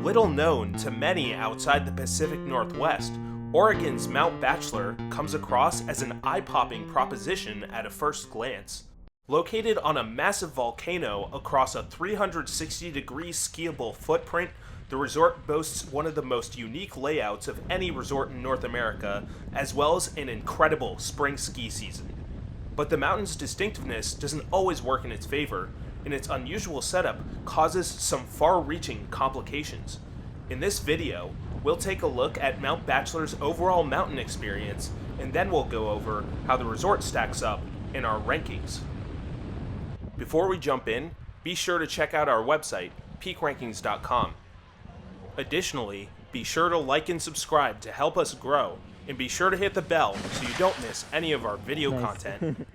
Little known to many outside the Pacific Northwest, Oregon's Mount Bachelor comes across as an eye-popping proposition at a first glance. Located on a massive volcano across a 360-degree skiable footprint, the resort boasts one of the most unique layouts of any resort in North America, as well as an incredible spring ski season. But the mountain's distinctiveness doesn't always work in its favor, and its unusual setup causes some far-reaching complications. In this video, we'll take a look at Mount Bachelor's overall mountain experience, and then we'll go over how the resort stacks up in our rankings. Before we jump in, be sure to check out our website, peakrankings.com. Additionally, be sure to like and subscribe to help us grow, and be sure to hit the bell so you don't miss any of our video content.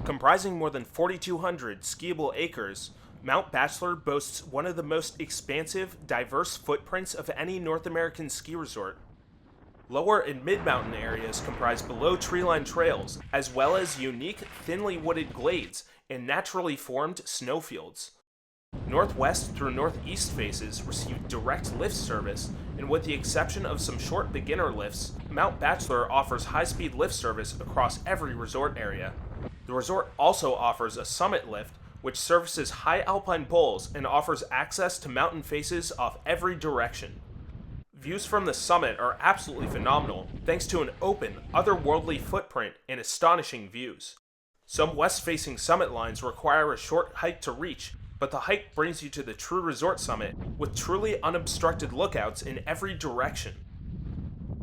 Comprising more than 4,200 skiable acres, Mount Bachelor boasts one of the most expansive, diverse footprints of any North American ski resort. Lower and mid-mountain areas comprise below tree-lined trails, as well as unique, thinly wooded glades and naturally formed snowfields. Northwest through northeast faces receive direct lift service, and with the exception of some short beginner lifts, Mount Bachelor offers high-speed lift service across every resort area. The resort also offers a summit lift, which services high alpine poles and offers access to mountain faces off every direction. Views from the summit are absolutely phenomenal, thanks to an open, otherworldly footprint and astonishing views. Some west-facing summit lines require a short hike to reach, but the hike brings you to the true resort summit with truly unobstructed lookouts in every direction.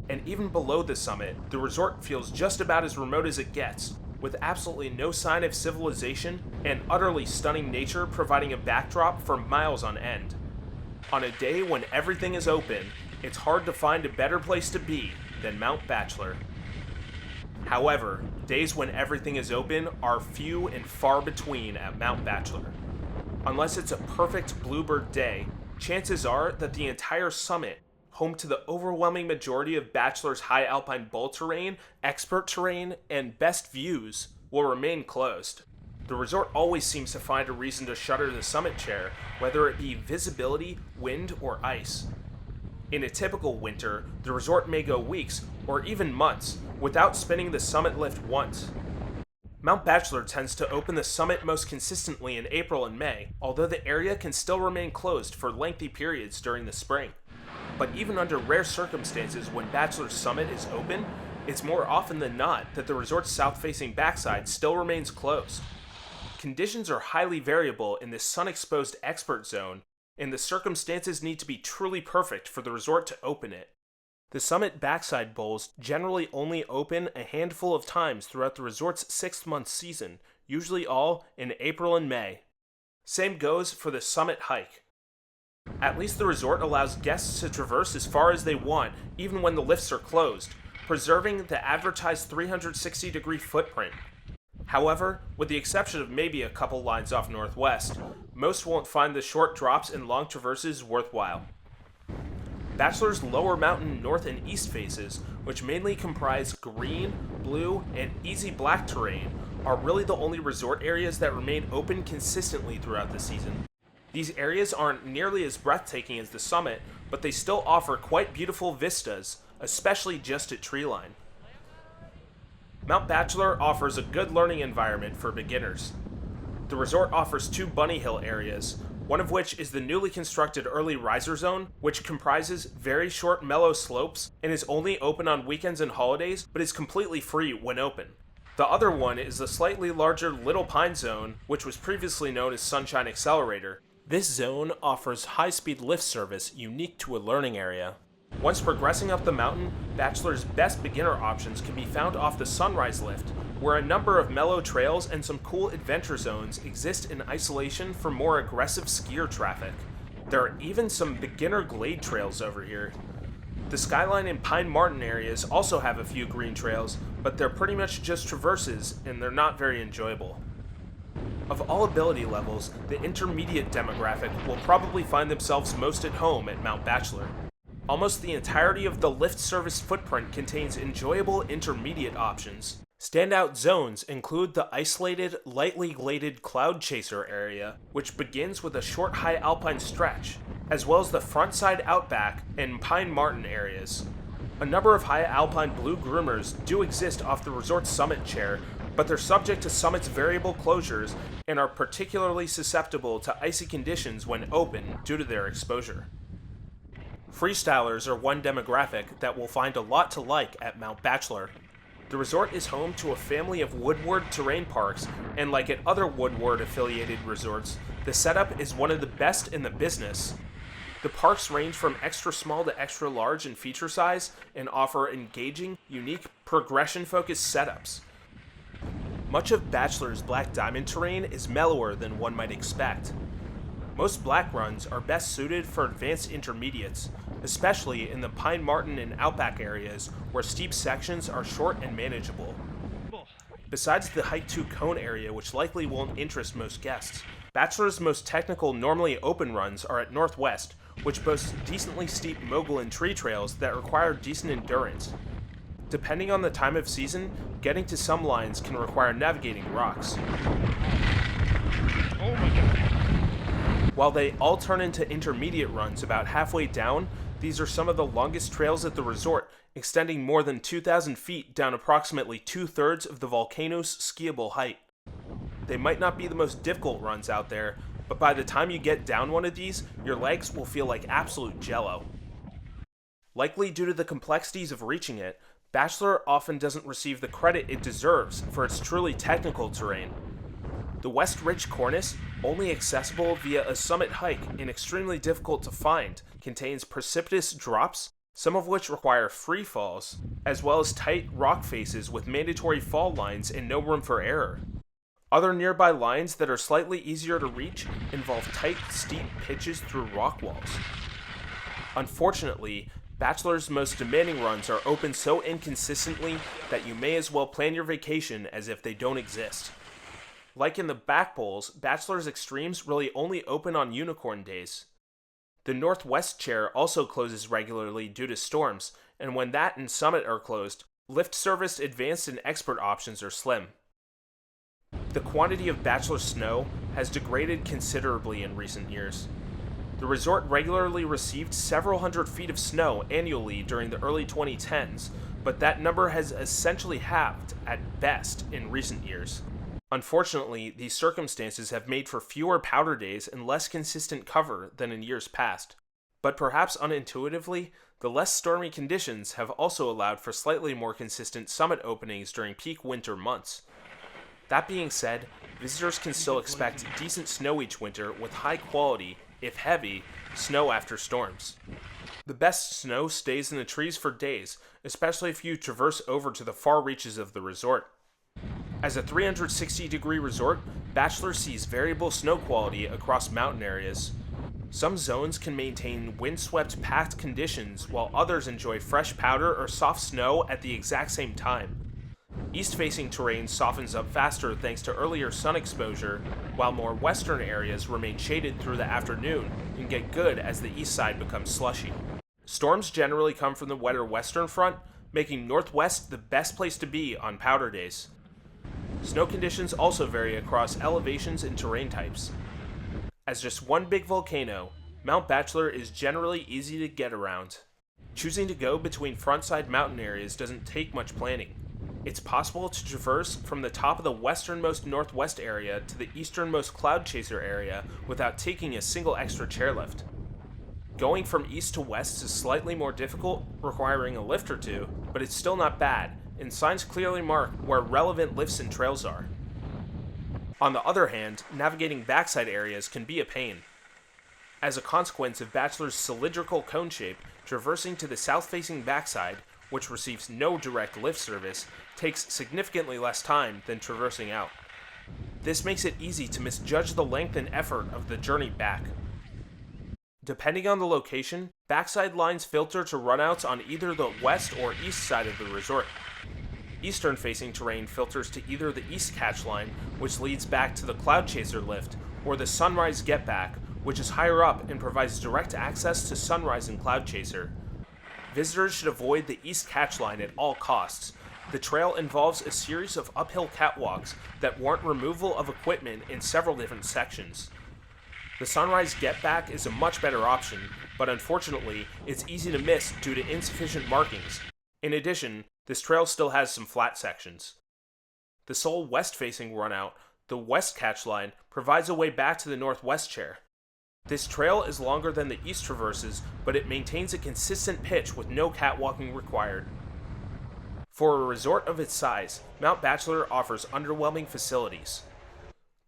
And even below the summit, the resort feels just about as remote as it gets, with absolutely no sign of civilization and utterly stunning nature providing a backdrop for miles on end. On a day when everything is open, it's hard to find a better place to be than Mount Bachelor. However, days when everything is open are few and far between at Mount Bachelor. Unless it's a perfect bluebird day, chances are that the entire summit, home to the overwhelming majority of Bachelor's high alpine bowl terrain, expert terrain, and best views, will remain closed. The resort always seems to find a reason to shutter the summit chair, whether it be visibility, wind, or ice. In a typical winter, the resort may go weeks, or even months, without spinning the summit lift once. Mount Bachelor tends to open the summit most consistently in April and May, although the area can still remain closed for lengthy periods during the spring. But even under rare circumstances when Bachelor's summit is open, it's more often than not that the resort's south-facing backside still remains closed. Conditions are highly variable in this sun-exposed expert zone, and the circumstances need to be truly perfect for the resort to open it. The summit backside bowls generally only open a handful of times throughout the resort's 6-month season, usually all in April and May. Same goes for the summit hike. At least the resort allows guests to traverse as far as they want, even when the lifts are closed, preserving the advertised 360-degree footprint. However, with the exception of maybe a couple lines off northwest, most won't find the short drops and long traverses worthwhile. Bachelor's lower mountain north and east faces, which mainly comprise green, blue, and easy black terrain, are really the only resort areas that remain open consistently throughout the season. These areas aren't nearly as breathtaking as the summit, but they still offer quite beautiful vistas, especially just at treeline. Mount Bachelor offers a good learning environment for beginners. The resort offers 2 bunny hill areas, one of which is the newly constructed early riser zone, which comprises very short mellow slopes and is only open on weekends and holidays, but is completely free when open. The other one is the slightly larger Little Pine Zone, which was previously known as Sunshine Accelerator. This zone offers high-speed lift service unique to a learning area. Once progressing up the mountain, Bachelor's best beginner options can be found off the Sunrise Lift, where a number of mellow trails and some cool adventure zones exist in isolation for more aggressive skier traffic. There are even some beginner glade trails over here. The Skyline and Pine Martin areas also have a few green trails, but they're pretty much just traverses and they're not very enjoyable. Of all ability levels, the intermediate demographic will probably find themselves most at home at Mount Bachelor. Almost the entirety of the lift service footprint contains enjoyable intermediate options. Standout zones include the isolated, lightly gladed Cloud Chaser area, which begins with a short high alpine stretch. as well as the frontside outback and Pine Marten areas. A number of high alpine blue groomers do exist off the resort's summit chair, but they're subject to summit's variable closures and are particularly susceptible to icy conditions when open due to their exposure. Freestylers are one demographic that will find a lot to like at Mount Bachelor. The resort is home to a family of Woodward terrain parks, and like at other Woodward-affiliated resorts, the setup is one of the best in the business. The parks range from extra small to extra large in feature size and offer engaging, unique, progression-focused setups. Much of Bachelor's Black Diamond terrain is mellower than one might expect. Most black runs are best suited for advanced intermediates, especially in the Pine Marten and Outback areas where steep sections are short and manageable. Besides the Hike 2 cone area, which likely won't interest most guests, Bachelor's most technical normally open runs are at Northwest, which boasts decently steep mogul and tree trails that require decent endurance. Depending on the time of season, getting to some lines can require navigating rocks. Oh my god. While they all turn into intermediate runs about halfway down, these are some of the longest trails at the resort, extending more than 2,000 feet down approximately 2/3 of the volcano's skiable height. They might not be the most difficult runs out there, but by the time you get down one of these, your legs will feel like absolute jello. Likely due to the complexities of reaching it, Bachelor often doesn't receive the credit it deserves for its truly technical terrain. The West Ridge Cornice, only accessible via a summit hike and extremely difficult to find, contains precipitous drops, some of which require free falls, as well as tight rock faces with mandatory fall lines and no room for error. Other nearby lines that are slightly easier to reach involve tight, steep pitches through rock walls. Unfortunately, Bachelor's most demanding runs are open so inconsistently that you may as well plan your vacation as if they don't exist. Like in the back bowls, Bachelor's Extremes really only open on unicorn days. The Northwest chair also closes regularly due to storms, and when that and Summit are closed, lift service advanced and expert options are slim. The quantity of Bachelor snow has degraded considerably in recent years. The resort regularly received several hundred feet of snow annually during the early 2010s, but that number has essentially halved at best in recent years. Unfortunately, these circumstances have made for fewer powder days and less consistent cover than in years past. But perhaps unintuitively, the less stormy conditions have also allowed for slightly more consistent summit openings during peak winter months. That being said, visitors can still expect decent snow each winter with high quality, if heavy, snow after storms. The best snow stays in the trees for days, especially if you traverse over to the far reaches of the resort. As a 360-degree resort, Bachelor sees variable snow quality across mountain areas. Some zones can maintain windswept packed conditions, while others enjoy fresh powder or soft snow at the exact same time. East-facing terrain softens up faster thanks to earlier sun exposure, while more western areas remain shaded through the afternoon and get good as the east side becomes slushy. Storms generally come from the wetter western front, making Northwest the best place to be on powder days. Snow conditions also vary across elevations and terrain types. As just one big volcano, Mount Bachelor is generally easy to get around. Choosing to go between frontside mountain areas doesn't take much planning. It's possible to traverse from the top of the westernmost northwest area to the easternmost cloud chaser area without taking a single extra chairlift. Going from east to west is slightly more difficult, requiring a lift or two, but it's still not bad, and signs clearly mark where relevant lifts and trails are. On the other hand, navigating backside areas can be a pain. As a consequence of Bachelor's cylindrical cone shape, traversing to the south-facing backside, which receives no direct lift service, takes significantly less time than traversing out. This makes it easy to misjudge the length and effort of the journey back. Depending on the location, backside lines filter to runouts on either the west or east side of the resort. Eastern-facing terrain filters to either the east catch line, which leads back to the Cloud Chaser lift, or the Sunrise Get Back, which is higher up and provides direct access to Sunrise and Cloud Chaser. Visitors should avoid the east catch line at all costs. The trail involves a series of uphill catwalks that warrant removal of equipment in several different sections. The sunrise get back is a much better option, but unfortunately, it's easy to miss due to insufficient markings. In addition, this trail still has some flat sections. The sole west-facing runout, the West Catch Line, provides a way back to the Northwest Chair. This trail is longer than the east traverses, but it maintains a consistent pitch with no catwalking required. For a resort of its size, Mount Bachelor offers underwhelming facilities.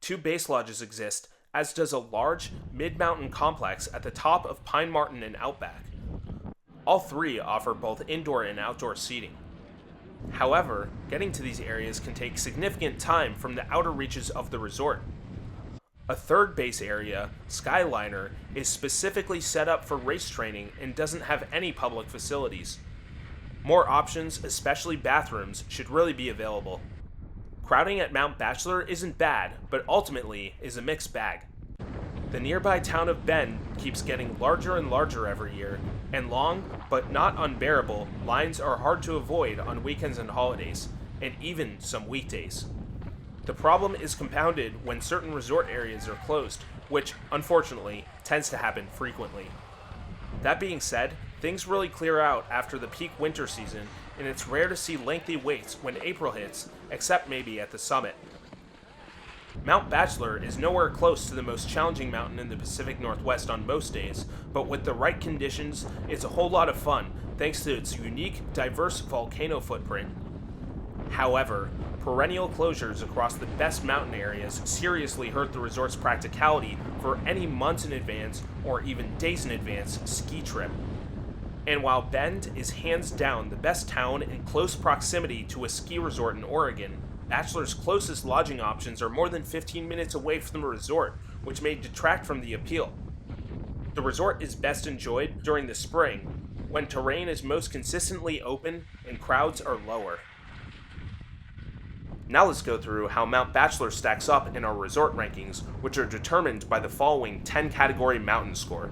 2 base lodges exist, as does a large, mid-mountain complex at the top of Pine Martin and Outback. All 3 offer both indoor and outdoor seating. However, getting to these areas can take significant time from the outer reaches of the resort. A 3rd base area, Skyliner, is specifically set up for race training and doesn't have any public facilities. More options, especially bathrooms, should really be available. Crowding at Mount Bachelor isn't bad, but ultimately is a mixed bag. The nearby town of Bend keeps getting larger and larger every year, and long, but not unbearable, lines are hard to avoid on weekends and holidays, and even some weekdays. The problem is compounded when certain resort areas are closed, which, unfortunately, tends to happen frequently. That being said, things really clear out after the peak winter season, and it's rare to see lengthy waits when April hits, except maybe at the summit. Mount Bachelor is nowhere close to the most challenging mountain in the Pacific Northwest on most days, but with the right conditions, it's a whole lot of fun thanks to its unique, diverse volcano footprint. However, perennial closures across the best mountain areas seriously hurt the resort's practicality for any months in advance or even days in advance ski trip. And while Bend is hands down the best town in close proximity to a ski resort in Oregon, Bachelor's closest lodging options are more than 15 minutes away from the resort, which may detract from the appeal. The resort is best enjoyed during the spring, when terrain is most consistently open and crowds are lower. Now let's go through how Mount Bachelor stacks up in our resort rankings, which are determined by the following 10-category mountain score.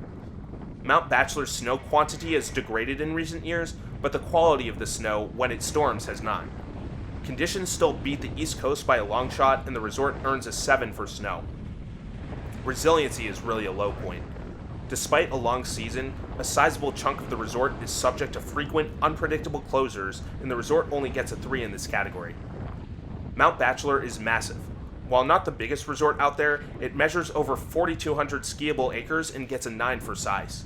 Mount Bachelor's snow quantity has degraded in recent years, but the quality of the snow when it storms has not. Conditions still beat the East Coast by a long shot, and the resort earns a 7 for snow. Resiliency is really a low point. Despite a long season, a sizable chunk of the resort is subject to frequent, unpredictable closures, and the resort only gets a 3 in this category. Mount Bachelor is massive. While not the biggest resort out there, it measures over 4,200 skiable acres and gets a 9 for size.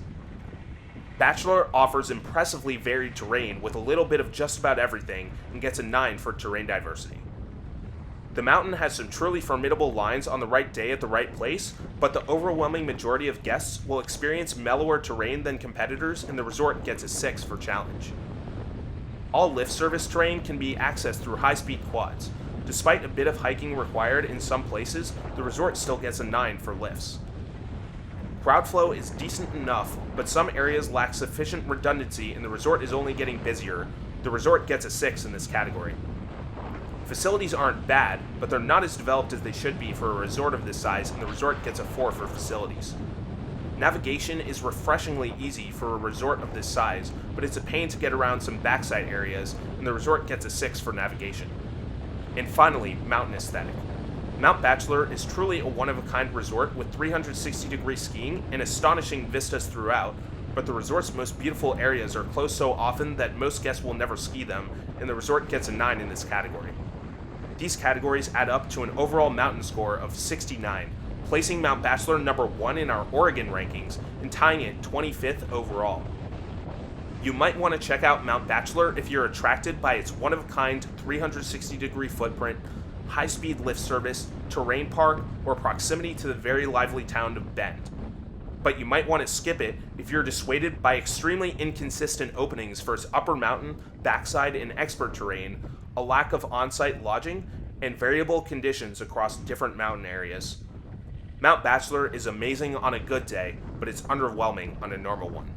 Bachelor offers impressively varied terrain with a little bit of just about everything and gets a 9 for terrain diversity. The mountain has some truly formidable lines on the right day at the right place, but the overwhelming majority of guests will experience mellower terrain than competitors, and the resort gets a 6 for challenge. All lift service terrain can be accessed through high-speed quads. Despite a bit of hiking required in some places, the resort still gets a 9 for lifts. Crowd flow is decent enough, but some areas lack sufficient redundancy and the resort is only getting busier. The resort gets a 6 in this category. Facilities aren't bad, but they're not as developed as they should be for a resort of this size, and the resort gets a 4 for facilities. Navigation is refreshingly easy for a resort of this size, but it's a pain to get around some backside areas, and the resort gets a 6 for navigation. And finally, mountain aesthetic. Mount Bachelor is truly a one-of-a-kind resort with 360-degree skiing and astonishing vistas throughout, but the resort's most beautiful areas are closed so often that most guests will never ski them, and the resort gets a 9 in this category. These categories add up to an overall mountain score of 69, placing Mount Bachelor number 1 in our Oregon rankings and tying it 25th overall. You might want to check out Mount Bachelor if you're attracted by its one-of-a-kind 360-degree footprint, high-speed lift service, terrain park, or proximity to the very lively town of Bend. But you might want to skip it if you're dissuaded by extremely inconsistent openings for its upper mountain, backside, and expert terrain, a lack of on-site lodging, and variable conditions across different mountain areas. Mount Bachelor is amazing on a good day, but it's underwhelming on a normal one.